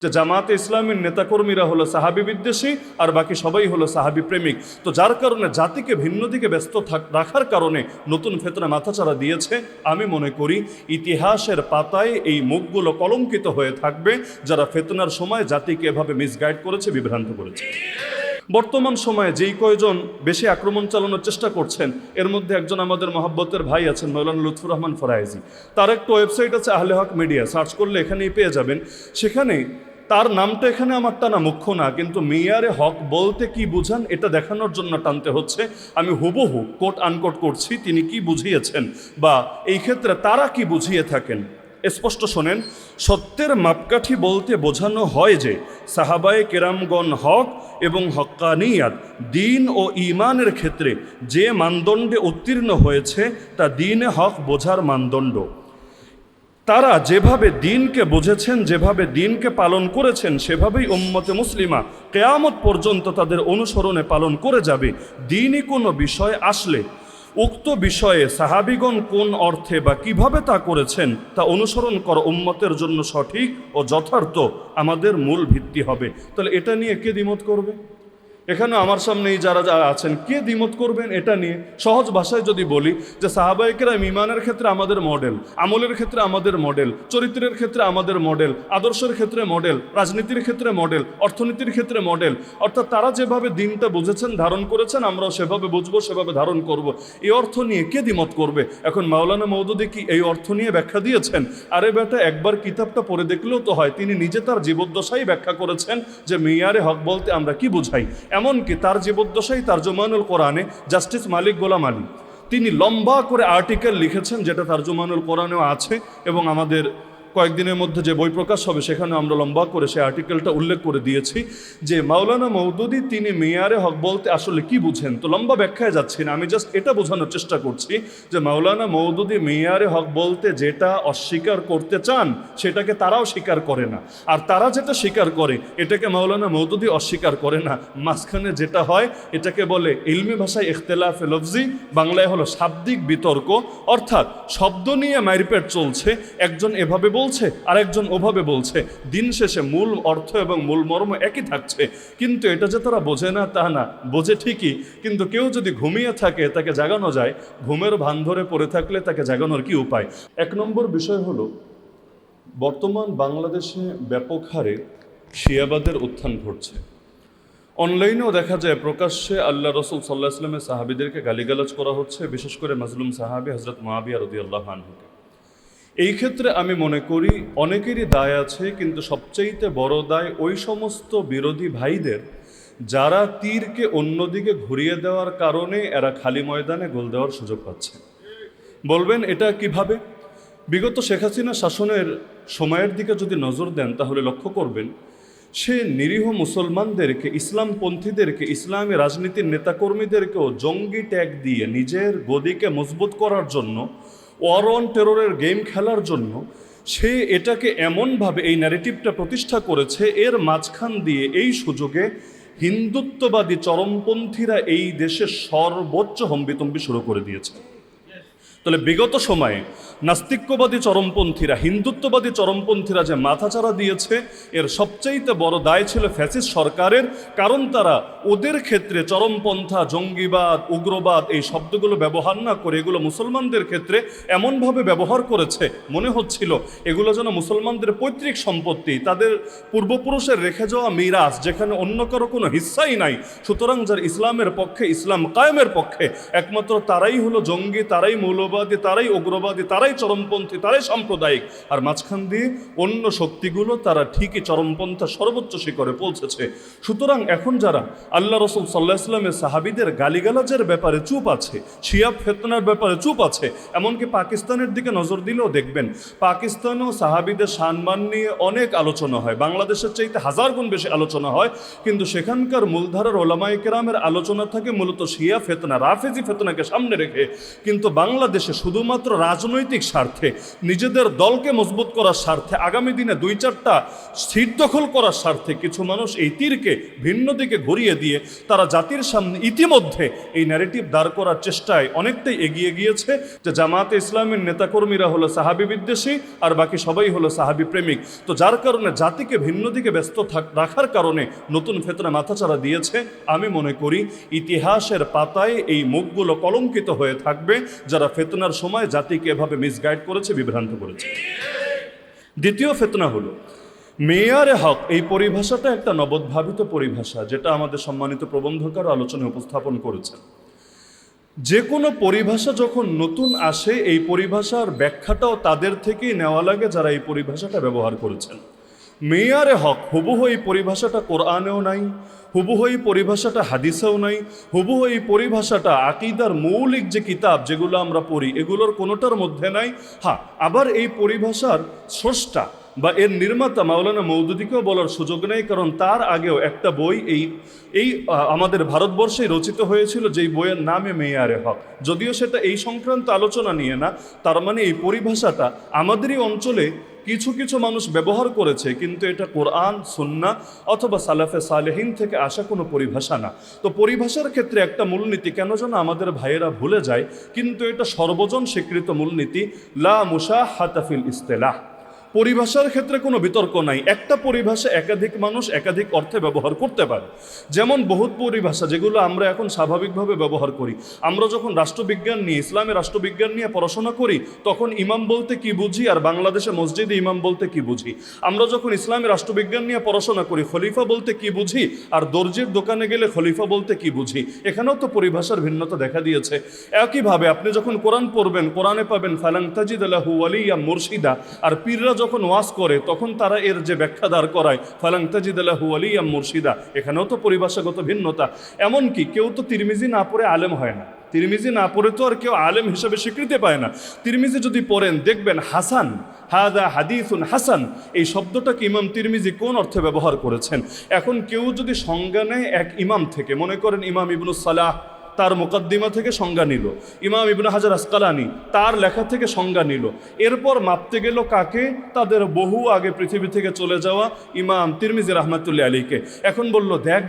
যে জামাতে ইসলামের নেতাকর্মীরা হলো সাহাবি বিদ্বেষী আর বাকি সবাই হলো সাহাবি প্রেমিক। তো যার কারণে জাতিকে ভিন্ন দিকে ব্যস্ত রাখার কারণে নতুন ফেতনা মাথাচাড়া দিয়েছে। আমি মনে করি ইতিহাসের পাতায় এই মুখগুলো কলঙ্কিত হয়ে থাকবে যারা ফেতনার সময় জাতিকে এভাবে মিসগাইড করেছে, বিভ্রান্ত করেছে। বর্তমান সময়ে যেই কয়জন বেশি আক্রমণ চালানোর চেষ্টা করছেন এর মধ্যে একজন আমাদের মহাব্বতের ভাই আছেন মৌলানা লুৎফুর রহমান ফরায়েজি। তার একটা ওয়েবসাইট আছে আহলে হক মিডিয়া, সার্চ করলে এখানেই পেয়ে যাবেন। সেখানে তার নামটা এখানে আমার টানা মুখ্য না, কিন্তু মিয়ারে হক বলতে কি বুঝান এটা দেখানোর জন্য টানতে হচ্ছে। আমি হুবহু কোট আনকোট করছি তিনি কি বুঝিয়েছেন বা এই ক্ষেত্রে তারা কি বুঝিয়ে থাকেন। স্পষ্ট শোনেন, সত্যের মাপকাঠি বলতে বোঝানো হয় যে সাহাবায়ে কেরামগণ হক এবং হক্কানিয়াত দিন ও ঈমানের ক্ষেত্রে যে মানদণ্ডে উত্তীর্ণ হয়েছে তা দ্বীনে হক বোঝার মানদণ্ড। তারা যেভাবে দ্বীনকে বুঝেছেন, যেভাবে দ্বীনকে পালন করেছেন, সেভাবেই উম্মতে মুসলিমা কিয়ামত পর্যন্ত তাদের অনুসরণে পালন করে যাবে। দ্বীনি কোনো বিষয় আসলে উক্ত বিষয়ে সাহাবিগণ কোন অর্থে বা কিভাবে তা করেছেন তা অনুসরণ করা উম্মতের জন্য সঠিক ও যথার্থ আমাদের মূল ভিত্তি হবে। তাহলে এটা নিয়ে কে দ্বিমত করবে? এখানে আমার সামনেই যারা যারা আছেন কে দ্বিমত করবেন এটা নিয়ে? সহজ ভাষায় যদি বলি যে সাহাবায়ে কেরাম ঈমানের ক্ষেত্রে আমাদের মডেল, আমলের ক্ষেত্রে আমাদের মডেল, চরিত্রের ক্ষেত্রে আমাদের মডেল, আদর্শের ক্ষেত্রে মডেল, রাজনীতির ক্ষেত্রে মডেল, অর্থনীতির ক্ষেত্রে মডেল। অর্থাৎ তারা যেভাবে দিনটা বুঝেছেন, ধারণ করেছেন, আমরাও সেভাবে বুঝবো, সেভাবে ধারণ করব। এই অর্থ নিয়ে কে দ্বিমত করবে? এখন মাওলানা মওদুদী কি এই অর্থ নিয়ে ব্যাখ্যা দিয়েছেন? আরে বেটা, একবার কিতাবটা পড়ে দেখলেও তো হয়। তিনি নিজে তার জীবদ্দশাই ব্যাখ্যা করেছেন যে মিয়ারে হক বলতে আমরা কি বুঝাই। এমনকি তার জীবদ্দশাই তারজুমানুল কোরআনে জাস্টিস মালিক গোলাম আলী তিনি লম্বা করে আর্টিকেল লিখেছেন, যেটা তারজুমানুল কোরআনেও আছে এবং আমাদের কয়েকদিনের মধ্যে যে বই প্রকাশ হবে সেখানে আমরা লম্বা করে সেই আর্টিকেলটা উল্লেখ করে দিয়েছি যে মাওলানা মওদুদী তিনি মিয়ারে হক বলতে আসলে কি বুঝেন। তো লম্বা ব্যাখ্যায় যাচ্ছি না, আমি জাস্ট এটা বোঝানোর চেষ্টা করছি যে মাওলানা মওদুদী মিয়ারে হক বলতে যেটা অস্বীকার করতে চান সেটাকে তারাও স্বীকার করে না, আর তারা যেটা স্বীকার করে এটাকে মাওলানা মওদুদী অস্বীকার করে না। মাঝখানে যেটা হয় এটাকে বলে ইলমি ভাষায় ইখতিলাফে লফজি, বাংলায় হলো শাব্দিক বিতর্ক। অর্থাৎ শব্দ নিয়ে মারপেট চলছে, একজন এভাবে বলছে আর একজন ওভাবে বলছে, দিন শেষে মূল অর্থ এবং মূল মর্ম একই থাকছে। কিন্তু এটা যে তারা বোঝে না তা না, বোঝে ঠিকই, কিন্তু কেউ যদি ঘুমিয়ে থাকে তাকে জাগানো যায়, ঘুমের ভান ধরে পড়ে থাকলে তাকে জাগানোর কি উপায়? এক নম্বর বিষয় হলো বর্তমান বাংলাদেশে ব্যাপক হারে শিয়াবাদের উত্থান ঘটছে। অনলাইনেও দেখা যায় প্রকাশ্যে আল্লাহ রসুল সাল্লাল্লাহু আলাইহি ওয়াসাল্লামের সাহাবীদেরকে গালিগালাজ করা হচ্ছে, বিশেষ করে মাজলুম সাহাবী হযরত মুআবিয়া রাদিয়াল্লাহু আনহুকে। এই ক্ষেত্রে আমি মনে করি অনেকেরই দায় আছে, কিন্তু সবচাইতে বড় দায় ওই সমস্ত বিরোধী ভাইদের যারা তীরকে অন্যদিকে ঘুরিয়ে দেওয়ার কারণে এরা খালি ময়দানে গোল দেওয়ার সুযোগ পাচ্ছে। বলবেন এটা কিভাবে? বিগত শেখ হাসিনা শাসনের সময়ের দিকে যদি নজর দেন তাহলে লক্ষ্য করবেন সে নিরীহ মুসলমানদেরকে, ইসলামপন্থীদেরকে, ইসলামী রাজনীতির নেতাকর্মীদেরকেও জঙ্গি ট্যাগ দিয়ে নিজের গদিকে মজবুত করার জন্য, ওয়ার অন টেররের গেম খেলার জন্য সে এটাকে এমনভাবে এই ন্যারেটিভটা প্রতিষ্ঠা করেছে, এর মাঝখান দিয়ে এই সুযোগে হিন্দুত্ববাদী চরমপন্থীরা এই দেশের সর্বোচ্চ হম্বিতম্বি শুরু করে দিয়েছে। তাহলে বিগত সময়ে নাস্তিক্যবাদী চরমপন্থীরা, হিন্দুত্ববাদী চরমপন্থীরা যে মাথাচাড়া দিয়েছে এর সবচাইতে বড় দায় ছিল ফ্যাসিস্ট সরকারের। কারণ তারা ওদের ক্ষেত্রে চরমপন্থা, জঙ্গিবাদ, উগ্রবাদ এই শব্দগুলো ব্যবহার না করে এগুলো মুসলমানদের ক্ষেত্রে এমনভাবে ব্যবহার করেছে মনে হচ্ছিল এগুলো যেন মুসলমানদের পৈতৃক সম্পত্তি, তাদের পূর্বপুরুষের রেখে যাওয়া মিরাজ, যেখানে অন্য কারো কোনো হিস্সাই নাই। সুতরাং যার ইসলামের পক্ষে, ইসলাম কায়েমের পক্ষে একমাত্র তারাই হলো জঙ্গি, তারাই মৌলবাদী, তারাই উগ্রবাদী, তারাই চরমপন্থী, তারাই সাম্প্রদায়িক। আর মাঝখান দিয়ে অন্য শক্তিগুলো তারা ঠিকই চরমপন্থা সর্বোচ্চ শিখরে পৌঁছেছে। সুতরাং এখন যারা আল্লাহ রসুল সাল্লাল্লাহু আলাইহি ওয়াসাল্লামের সাহাবীদের গালিগালাজের ব্যাপারে চুপ আছে, শিয়া ফিতনার ব্যাপারে চুপ আছে, এমনকি পাকিস্তানের দিকে নজর দিলেও দেখবেন পাকিস্তানও সাহাবীদের সম্মান নিয়ে অনেক আলোচনা হয়, বাংলাদেশের চাইতে হাজার গুণ বেশি আলোচনা হয়, কিন্তু সেখানকার মূলধারার ওলামায়ে কেরামের আলোচনা থাকে মূলত শিয়া ফিতনা, রাফেজি ফিতনাকে সামনে রেখে। কিন্তু বাংলাদেশ বাংলাদেশে শুধুমাত্র রাজনৈতিক স্বার্থে, নিজেদের দলকে মজবুত করার স্বার্থে, আগামী দিনে 2-4টা সিট দখল করার স্বার্থে কিছু মানুষ এই তীরকে ভিন্ন দিকে ঘুরিয়ে দিয়ে তারা জাতির সামনে ইতিমধ্যে এই ন্যারেটিভ দাঁড় করার চেষ্টায় অনেকটাই এগিয়ে গিয়েছে যে জামায়াতে ইসলামের নেতাকর্মীরা হলো সাহাবী বিদ্বেষী আর বাকি সবাই হলো সাহাবী প্রেমিক। তো যার কারণে জাতিকে ভিন্ন দিকে ব্যস্ত রাখার কারণে নতুন ফিতনা মাথাচাড়া দিয়েছে। আমি মনে করি ইতিহাসের পাতায় এই মুখগুলো কলঙ্কিত হয়ে থাকবে যারা ফিতনার সময় জাতিকে এভাবে মিসগাইড করেছে, বিভ্রান্ত করেছে। দ্বিতীয় ফিতনা হলো মেয়ারে হক। এই পরিভাষাটা একটা নবোদ্ভাবিত পরিভাষা, যেটা আমাদের সম্মানিত প্রবন্ধকার আলোচনায় উপস্থাপন করেছেন। যে কোনো পরিভাষা যখন নতুন আসে, এই পরিভাষার ব্যাখ্যাটাও তাদের থেকেই নেওয়া লাগে যারা এই পরিভাষাটা ব্যবহার করেছেন। মেয়ারে হক হুবহু এই পরিভাষাটা কোরআনেও নাই, হুবহু এই পরিভাষাটা হাদিসেও নাই, হুবহু এই পরিভাষাটা আকীদার মৌলিক যে কিতাব যেগুলো আমরা পড়ি এগুলোর কোনোটার মধ্যে নাই। হ্যাঁ, আবার এই পরিভাষার স্রষ্টা বা এর নির্মাতা মাওলানা মওদুদীকেও বলার সুযোগ নেই, কারণ তার আগেও একটা বই এই আমাদের ভারতবর্ষে রচিত হয়েছিল যেই বইয়ের নামে মেয়ারে হক। যদিও সেটা এই সংক্রান্ত আলোচনা নিয়ে না, তার মানে এই পরিভাষাটা আমাদেরই অঞ্চলে কিছু কিছু মানুষ ব্যবহার করেছে, কিন্তু এটা কোরআন, সুন্নাহ অথবা সালাফে সালেহিন থেকে আসা কোনো পরিভাষা না। তো পরিভাষার ক্ষেত্রে একটা মূলনীতি কেন যেন আমাদের ভাইয়েরা ভুলে যায়, কিন্তু এটা সর্বজন স্বীকৃত মূলনীতি, লা মুশাহাতা ফিল ইসতিলাহ। পরিভাষার ক্ষেত্রে কোনো বিতর্ক নাই। একটা পরিভাষা একাধিক মানুষ একাধিক অর্থে ব্যবহার করতে পারে। যেমন বহুত পরিভাষা যেগুলো আমরা এখন স্বাভাবিকভাবে ব্যবহার করি। আমরা যখন রাষ্ট্রবিজ্ঞান নিয়ে, ইসলামের রাষ্ট্রবিজ্ঞান নিয়ে পড়াশোনা করি, তখন ইমাম বলতে কি বুঝি আর বাংলাদেশে মসজিদে ইমাম বলতে কি বুঝি। আমরা যখন ইসলামের রাষ্ট্রবিজ্ঞান নিয়ে পড়াশোনা করি, খলিফা বলতে কি বুঝি আর দর্জির দোকানে গেলে খলিফা বলতে কি বুঝি। এখানেও তো পরিভাষার ভিন্নতা দেখা দিয়েছে। একইভাবে আপনি যখন কোরআন পড়বেন, কোরআনে পাবেন ফালাং তাজিদ লাহু ওয়ালিয়া মুরশিদা, আর পীররা যখন ওয়াজ করে তখন তারা এর যে ব্যাখ্যা দাঁড় করায় ফালাং তাজিদ লাহু ওয়ালিয়া মুরশিদা, এখানেও তো পরিভাষাগত ভিন্নতা। এমনকি কেউ তো তিরমিজি না পড়ে আলেম হয় না, তিরমিজি না পড়ে তো আর কেউ আলেম হিসেবে স্বীকৃতি পায় না। তিরমিজি যদি পড়েন দেখবেন হাসান, হাদা হাদিসুন হাসান, এই শব্দটাকে ইমাম তিরমিজি কোন অর্থে ব্যবহার করেছেন। এখন কেউ যদি সংজ্ঞা নেয় এক ইমাম থেকে, মনে করেন ইমাম ইবনুস সালাহ তার মুকদ্দিমা থেকে সংজ্ঞা নিল, ইমাম ইবনে হাজার আসকালানি তার লেখা থেকে সংজ্ঞা নিল, এরপর মাপতে গেল কাকে? তাদের বহু আগে পৃথিবী থেকে চলে যাওয়া ইমাম তিরমিজি রাহমাতুল্লাহ আলাইহিকে। এখন বলল দেখ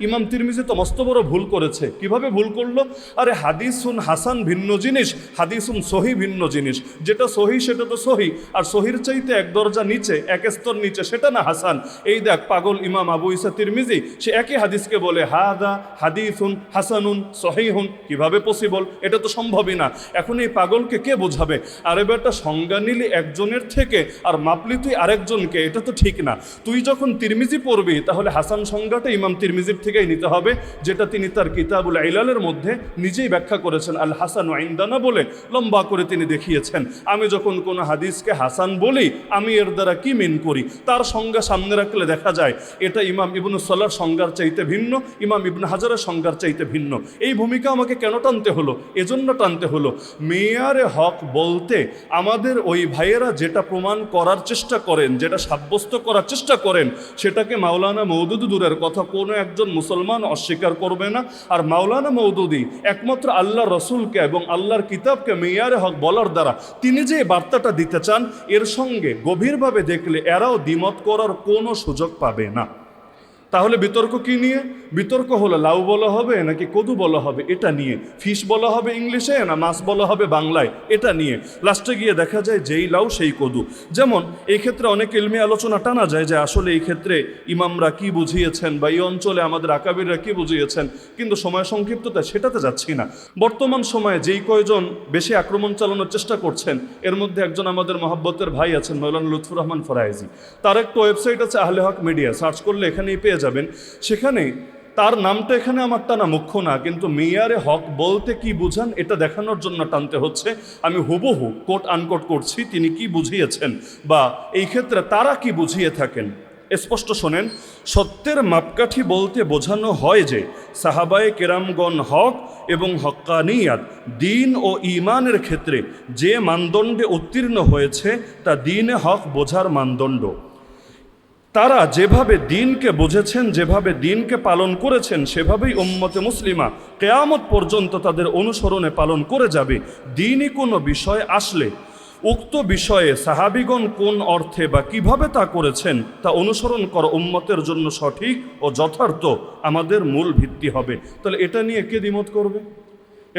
ইমাম তিরমিজি তো মস্ত বড় ভুল করেছে। কিভাবে ভুল করলো? আরে হাদিসুন হাসান ভিন্ন জিনিস, হাদিসুন সহি ভিন্ন জিনিস। যেটা সহি সেটা তো সহি, আর সহির চাইতে এক দরজা নিচে, এক স্তর নিচে, সেটা না হাসান। এই দেখ পাগল ইমাম আবু ঈসা তিরমিজি, সে একই হাদিসকে বলে হাদা হাদিসুন হাসানুন সহিহুন। কিভাবে পসিবল? এটা তো সম্ভবই না। এখন এই পাগলকে কে বোঝাবে? আরে বেটা, সংজ্ঞা নিলি একজনের থেকে আর মাপলি তুই আরেকজনকে, এটা তো ঠিক না। তুই যখন তিরমিজি পড়বি তাহলে হাসান সংজ্ঞাটা ইমাম তিরমিজির থেকেই নিতে হবে, যেটা তিনি তার কিতাবুল ইলালের মধ্যে নিজেই ব্যাখ্যা করেছেন। আল হাসান ইনদানা বলে লম্বা করে তিনি দেখিয়েছেন। আমি যখন কোনো হাদিসকে হাসান বলি, আমি এর দ্বারা কি মিন করি, তার সংজ্ঞা সামনে রাখলে দেখা যায় এটা ইমাম ইবনুস সালাহর সংজ্ঞার চাইতে ভিন্ন, ইমাম ইবনে হাজারের সংজ্ঞার চাইতে ভিন্ন। এই ভূমিকা আমাকে কেন টানতে হলো? এজন্য টানতে হলো, মেয়ারে হক বলতে আমাদের ওই ভাইয়েরা যেটা প্রমাণ করার চেষ্টা করেন, যেটা সাব্যস্ত করার চেষ্টা করেন, সেটাকে মাওলানা মওদুদী দূরের কথা কোনো একজন মুসলমান অস্বীকার করবে না। আর মাওলানা মওদুদী একমাত্র আল্লাহর রসুলকে এবং আল্লাহর কিতাবকে মেয়ারে হক বলার দ্বারা তিনি যে বার্তাটা দিতে চান, এর সঙ্গে গভীরভাবে দেখলে এরাও দ্বিমত করার কোনো সুযোগ পাবে না। তাহলে বিতর্ক কি নিয়ে? বিতর্ক হলো লাউ বলা হবে নাকি কদু বলা হবে, এটা নিয়ে। ফিশ বলা হবে ইংলিশে না মাছ বলা হবে বাংলায়, এটা নিয়ে। লাস্টে গিয়ে দেখা যায় যেই লাউ সেই কদু। যেমন এই ক্ষেত্রে অনেক ইলমি আলোচনা টানা যায় যে আসলে এই ক্ষেত্রে ইমামরা কি বুঝিয়েছেন বা এই অঞ্চলে আমাদের আকাবিররা কি বুঝিয়েছেন, কিন্তু সময় সংক্ষিপ্ততা সেটাতে যাচ্ছি না। বর্তমান সময়ে যেই কয়জন বেশি আক্রমণ চালানোর চেষ্টা করছেন, এর মধ্যে একজন আমাদের মহাব্বতের ভাই আছেন মাওলানা লুৎফুর রহমান ফরায়েজি। তার একটা ওয়েবসাইট আছে আহলে হক মিডিয়া, সার্চ করলে এখানেই পেয়ে যাবেন। সেখানে তার নামটা এখানে আমার টানা মুখ্য না, কিন্তু মেয়ারে হক বলতে কি বুঝান এটা দেখানোর জন্য টানতে হচ্ছে। আমি হুবহু কোট আনকোট করছি তিনি কি বুঝিয়েছেন বা এই ক্ষেত্রে তারা কি বুঝিয়ে থাকেন। স্পষ্ট শোনেন, সত্যের মাপকাঠি বলতে বোঝানো হয় যে সাহাবায়ে কেরামগণ হক এবং হক্কানিয়াত, দিন ও ঈমানের ক্ষেত্রে যে মানদণ্ডে উত্তীর্ণ হয়েছে তা দিনে হক বোঝার মানদণ্ড। তারা যেভাবে দিনকে বুঝেছেন, যেভাবে দিনকে পালন করেছেন, সেভাবেই উম্মতে মুসলিমা কিয়ামত পর্যন্ত তাদের অনুসরণে পালন করে যাবে। দিনই কোনো বিষয় আসলে উক্ত বিষয়ে সাহাবিগণ কোন অর্থে বা কিভাবে তা করেছেন তা অনুসরণ করা উম্মতের জন্য সঠিক ও যথার্থ আমাদের মূল ভিত্তি হবে। তাহলে এটা নিয়ে কে দ্বিমত করবে?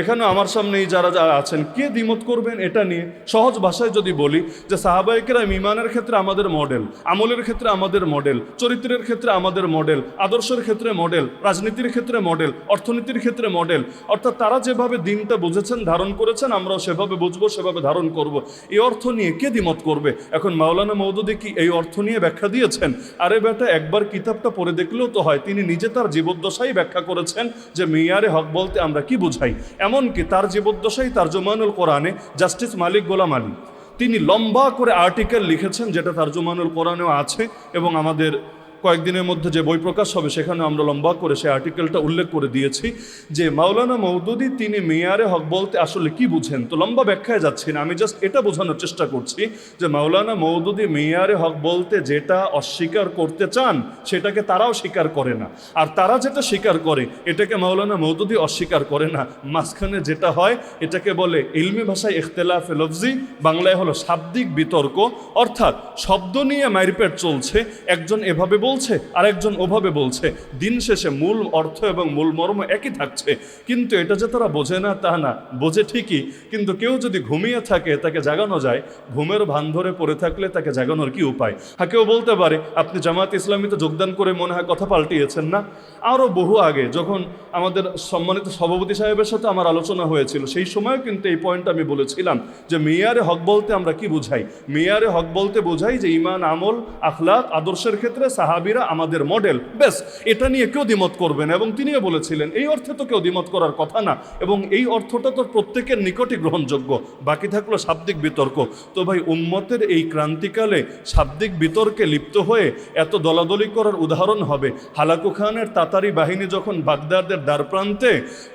এখানে আমার সামনে যারা যারা আছেন, কে দ্বিমত করবেন এটা নিয়ে? সহজ ভাষায় যদি বলি যে সাহাবায়ে কেরাম ঈমানের ক্ষেত্রে আমাদের মডেল, আমলের ক্ষেত্রে আমাদের মডেল, চরিত্রের ক্ষেত্রে আমাদের মডেল, আদর্শের ক্ষেত্রে মডেল, রাজনীতির ক্ষেত্রে মডেল, অর্থনীতির ক্ষেত্রে মডেল। অর্থাৎ তারা যেভাবে দিনটা বুঝেছেন, ধারণ করেছেন, আমরাও সেভাবে বুঝবো, সেভাবে ধারণ করব। এই অর্থ নিয়ে কে দ্বিমত করবে? এখন মাওলানা মওদুদী কি এই অর্থ নিয়ে ব্যাখ্যা দিয়েছেন? আরে বেটা, একবার কিতাবটা পড়ে দেখলেও তো হয়। তিনি নিজে তার জীবদ্দশাই ব্যাখ্যা করেছেন যে মিয়ারে হক বলতে আমরা কি বুঝাই। এমনকি তার জীবদ্দশাই তারজুমানুল কোরআনে জাস্টিস মালিক গোলাম আলী তিনি লম্বা করে আর্টিকেল লিখেছেন, যেটা তারজুমানুল কোরআনেও আছে, এবং আমাদের কয়েকদিনের মধ্যে যে বই প্রকাশ হবে সেখানে আমরা লম্বা করে সেই আর্টিকেলটা উল্লেখ করে দিয়েছি যে মাওলানা মওদুদী তিনি মেয়ারে হক বলতে আসলে কি বুঝেন। তো লম্বা ব্যাখ্যায় যাচ্ছি না, আমি জাস্ট এটা বোঝানোর চেষ্টা করছি যে মাওলানা মওদুদী মেয়ারে হক বলতে যেটা অস্বীকার করতে চান সেটাকে তারাও স্বীকার করে না, আর তারা যেটা স্বীকার করে এটাকে মাওলানা মওদুদী অস্বীকার করে না। মাঝখানে যেটা হয় এটাকে বলে ইলমি ভাষায় ইখতিলাফে লফজি, বাংলায় হলো শাব্দিক বিতর্ক। অর্থাৎ শব্দ নিয়ে মারপেট চলছে, একজন এভাবে বলছে আর একজন ওভাবে বলছে, দিন শেষে মূল অর্থ এবং মূল মর্ম একই থাকছে। কিন্তু এটা যে তারা বোঝে না তা না, বোঝে ঠিকই, কিন্তু কেউ যদি ঘুমিয়ে থাকে তাকে জাগানো যায়, ঘুমের ভান ধরে পড়ে থাকলে তাকে জাগানোর কি উপায়? হ্যাঁ, কেউ বলতে পারে আপনি জামাত ইসলামীতে যোগদান করে মনে হয় কথা পাল্টিয়েছেন না। আরও বহু আগে যখন আমাদের সম্মানিত সভাপতি সাহেবের সাথে আমার আলোচনা হয়েছিল সেই সময়ও কিন্তু এই পয়েন্ট আমি বলেছিলাম যে মেয়ারে হক বলতে আমরা কি বুঝাই। মেয়ারে হক বলতে বোঝাই যে ঈমান, আমল, আখলাক, আদর্শের ক্ষেত্রে সাহাবীরা আমাদের মডেল, বেশ। এটা নিয়ে কেউ দ্বিমত করবে না, এবং তিনিও বলেছিলেন এই অর্থে তো কেউ দ্বিমত করার কথা না, এবং এই অর্থটা তো প্রত্যেকের নিকটই গ্রহণযোগ্য। বাকি থাকলো শাব্দিক বিতর্ক। তো ভাই, উম্মতের এই ক্রান্তিকালে শাব্দিক বিতর্কে লিপ্ত হয়ে এত দলাদলি করার উদাহরণ হবে হালাকু খানের তাতারি বাহিনী যখন বাগদাদের দ্বারপ্রান্তে,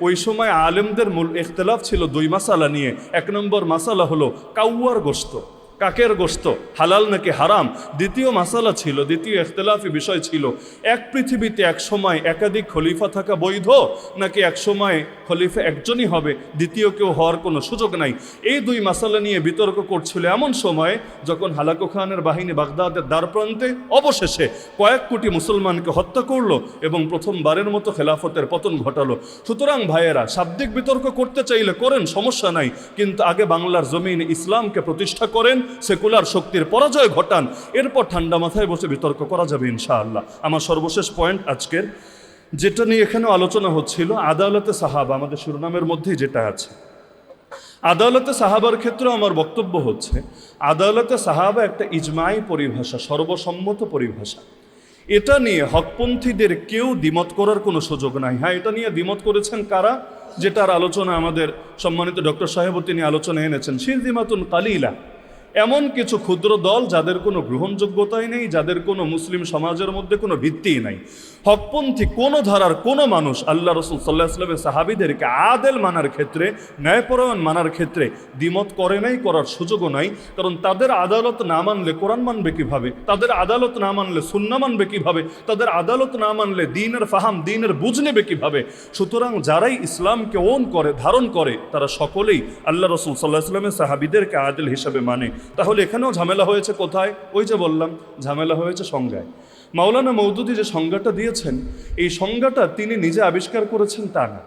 ওই সময় আলেমদের মূল ইখতিলাফ ছিল দুই মাসালা নিয়ে। এক নম্বর মাসালা হলো কাউয়ার গোশত, কাকের গোশত হালাল নাকি হারাম। দ্বিতীয় মাসালা ছিল, দ্বিতীয় ইখতিলাফি বিষয় ছিল, এক পৃথিবীতে এক সময় একাধিক খলিফা থাকা বৈধ নাকি এক সময় খলিফা একজনই হবে, দ্বিতীয় কেউ হওয়ার কোনো সুযোগ নাই। এই দুই মাসালা নিয়ে বিতর্ক করছিল এমন সময় যখন হালাকু খানের বাহিনী বাগদাদের দ্বারপ্রান্তে অবশেষে কয়েক কোটি মুসলমানকে হত্যা করলো এবং প্রথমবারের মতো খেলাফতের পতন ঘটালো। সুতরাং ভাইয়েরা, শাব্দিক বিতর্ক করতে চাইলে করেন, সমস্যা নাই, কিন্তু আগে বাংলার জমিনে ইসলামকে প্রতিষ্ঠা করেন, সেকুলার শক্তির পরাজয় ঘটান, এরপর ঠান্ডা মাথায় বসে বিতর্ক করা যাবে ইনশাআল্লাহ। আমার সর্বশেষ পয়েন্ট আজকের, যেটা নিয়ে এখানেও আলোচনা হচ্ছিল, আদালতে সাহাবা, আমাদের শিরোনামের মধ্যেই যেটা আছে। আদালতে সাহাবার ক্ষেত্রেও আমার বক্তব্য হচ্ছে, আদালতে সাহাবা একটা ইজমাই পরিভাষা, সর্বসম্মত পরিভাষা। এটা নিয়ে হকপন্থীদের কেউ দ্বিমত করার কোনো সুযোগ নাই। হ্যাঁ, এটা নিয়ে দ্বিমত করেছেন কারা, যেটার আলোচনা আমাদের সম্মানিত ডক্টর সাহেবও তিনি আলোচনা এনেছেন, শিরদিমাতুন কালিলা, এমন কিছু ক্ষুদ্র দল যাদের কোনো গ্রহণযোগ্যতাই নেই, যাদের কোনো মুসলিম সমাজের মধ্যে কোনো ভিত্তিই নাই। হকপন্থী কোনো ধারার কোনো মানুষ আল্লাহ রসুল সাল্লাহ ইসলামের সাহাবিদেরকে আদেল মানার ক্ষেত্রে, ন্যায়পরায়ণ মানার ক্ষেত্রে দ্বিমত করে নাই, করার সুযোগও নাই। কারণ তাদের আদালত না মানলে কোরআন মানবে কিভাবে, তাদের আদালত না মানলে সুন্নাহ মানবে কিভাবে, তাদের আদালত না মানলে দ্বীনের ফাহাম, দ্বীনের বুঝ নেবে কিভাবে। সুতরাং যারাই ইসলামকে ওন করে, ধারণ করে, তারা সকলেই আল্লাহ রসুল সাল্লাহ ইসলামের সাহাবিদেরকে আদেল হিসাবে মানে। তাহলে এখানেও ঝামেলা হয়েছে কোথায়? ওই যে বললাম, ঝামেলা হয়েছে সংজ্ঞায়। মাওলানা মওদুদী যে সংজ্ঞাটা দিয়েছেন, এই সংজ্ঞাটা তিনি নিজে আবিষ্কার করেছেন তা না,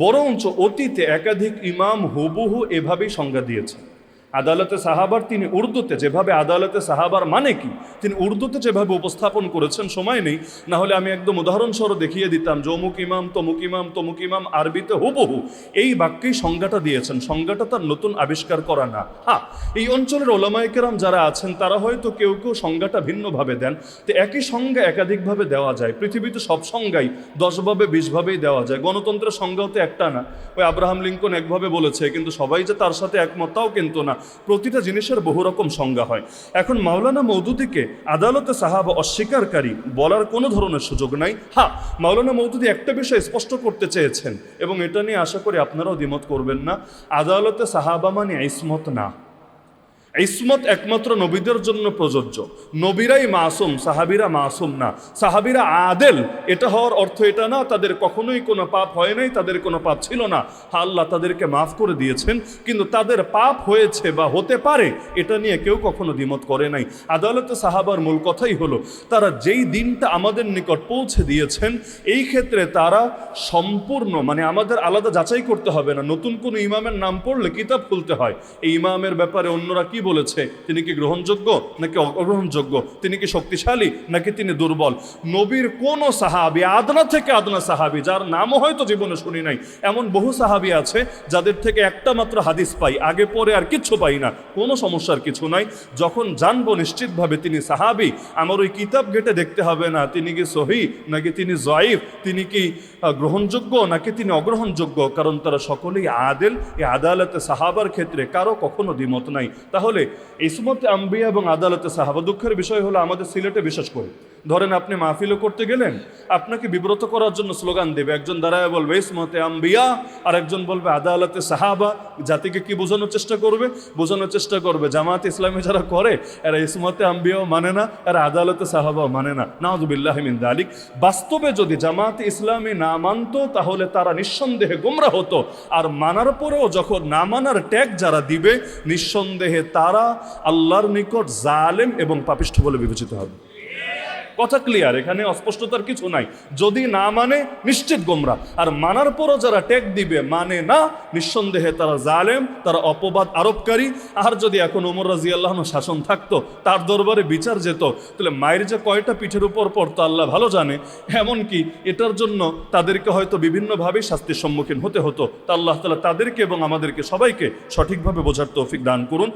বরঞ্চ অতীতে একাধিক ইমাম হুবহু এভাবেই সংজ্ঞা দিয়েছেন। আদালতে সাহাবার তিনি উর্দুতে যেভাবে, আদালতে সাহাবার মানে কি তিনি উর্দুতে যেভাবে উপস্থাপন করেছেন, সময় নেই, না হলে আমি একদম উদাহরণস্বরূপ দেখিয়ে দিতাম যে অমুক ইমাম তমুক ইমাম তমুক ইমাম আরবিতে হুবহু এই বাক্যেই সংজ্ঞাটা দিয়েছেন। সংজ্ঞাটা তার নতুন আবিষ্কার করা না। হ্যাঁ, এই অঞ্চলের ওলামায়ে কেরাম যারা আছেন তারা হয়তো কেউ কেউ সংজ্ঞাটা ভিন্নভাবে দেন। তো একই সংজ্ঞা একাধিকভাবে দেওয়া যায়, পৃথিবীতে সব সংজ্ঞাই 10 ভাবে 20 ভাবেই দেওয়া যায়। গণতন্ত্রের সংজ্ঞাও তো একটা না, ওই আব্রাহাম লিঙ্কন একভাবে বলেছে, কিন্তু সবাই যে তার সাথে একমত তাও কিন্তু না। প্রতিটা জিনিসের বহু রকম সংজ্ঞা হয়। এখন মাওলানা মওদুদীকে আদালতে সাহাবা অস্বীকারী বলার কোনো ধরনের সুযোগ নাই। হ্যাঁ, মাওলানা মওদুদী একটা বিষয় স্পষ্ট করতে চেয়েছেন, এবং এটা নিয়ে আশা করি আপনারাও দ্বিমত করবেন না, আদালতে সাহাবা মানে ইসমত না। ইসমত একমাত্র নবীদের জন্য প্রযোজ্য। নবীরাই মাসুম, সাহাবিরা মাসুম না। সাহাবিরা আদেল, এটা হওয়ার অর্থ এটা না তাদের কখনোই কোনো পাপ হয় নাই, তাদের কোনো পাপ ছিল না। আল্লাহ তাদেরকে মাফ করে দিয়েছেন, কিন্তু তাদের পাপ হয়েছে বা হতে পারে এটা নিয়ে কেউ কখনো দ্বিমত করে নাই। আদালতে সাহাবার মূল কথাই হলো তারা যেই দিনটা আমাদের নিকট পৌঁছে দিয়েছেন এই ক্ষেত্রে তারা সম্পূর্ণ, মানে আমাদের আলাদা যাচাই করতে হবে না। নতুন কোনো ইমামের নাম পড়লে কিতাব খুলতে হয়, এই ইমামের ব্যাপারে অন্যরা কি বলেছে, তিনি কি গ্রহণযোগ্য নাকি অগ্রহণযোগ্য, তিনি কি শক্তিশালী নাকি তিনি দুর্বল। নবীর কোন সাহাবী, আদনা থেকে আদনা সাহাবী, যার নামও হয়তো জীবনে শুনি নাই, এমন বহু সাহাবী আছে যাদের থেকে একটা মাত্র হাদিস পাই, আগে পরে আর কিচ্ছু পাই না, কোনো সমস্যার কিছু নাই। যখন জানবো নিশ্চিতভাবে তিনি সাহাবী, আমার ওই কিতাব ঘেটে দেখতে হবে না তিনি কি সহি নাকি তিনি জয়ীফ, তিনি কি গ্রহণযোগ্য নাকি তিনি অগ্রহণযোগ্য, কারণ তারা সকলেই আদেল। এই আদালতে সাহাবার ক্ষেত্রে কারো কখনো দ্বিমত নাই। তাহলে ইসমতে আম্বিয়া এবং আদালতে সাহাবা, দুঃখের বিষয় হলো আমাদের সিলেটে বিশেষ করে ধরেন আপনি মাহফিলও করতে গেলেন, আপনাকে বিব্রত করার জন্য স্লোগান দেবে, একজন দাঁড়ায় বলবে ইসমতে আম্বিয়া আর একজন বলবে আদালতে সাহাবা। জাতিকে কি বোঝানোর চেষ্টা করবে? বোঝানোর চেষ্টা করবে জামাত ইসলামী যারা করে এরা ইসমতে আম্বিয়াও মানে না, এরা আদালতে সাহাবাও মানে না। নাউযুবিল্লাহি মিন যালিক। বাস্তবে যদি জামাত ইসলামী না মানতো তাহলে তারা নিঃসন্দেহে গোমরা হতো, আর মানার পরেও যখন না মানার ট্যাগ যারা দিবে নিঃসন্দেহে তারা আল্লাহর নিকট জালেম এবং পাপিষ্ঠ বলে বিবেচিত হবে। কথা ক্লিয়ার, এখানে অস্পষ্টতার কিছু নাই। যদি না মানে নিশ্চিত গোমরা, আর মানার পরও যারা ট্যাগ দিবে মানে না, নিঃসন্দেহে তারা জালেম, তারা অপবাদ আরোপকারী। আর যদি এখন ওমর রাদিয়াল্লাহু আনহু শাসন থাকতো, তার দরবারে বিচার যেত, তাহলে মায়ের যে কয়টা পিঠের উপর পড়তো আল্লাহ ভালো জানে। এমনকি এটার জন্য তাদেরকে হয়তো বিভিন্নভাবে শাস্তির সম্মুখীন হতে হতো। তা আল্লাহ তাআলা তাদেরকে এবং আমাদেরকে সবাইকে সঠিকভাবে বোঝার তৌফিক দান করুন।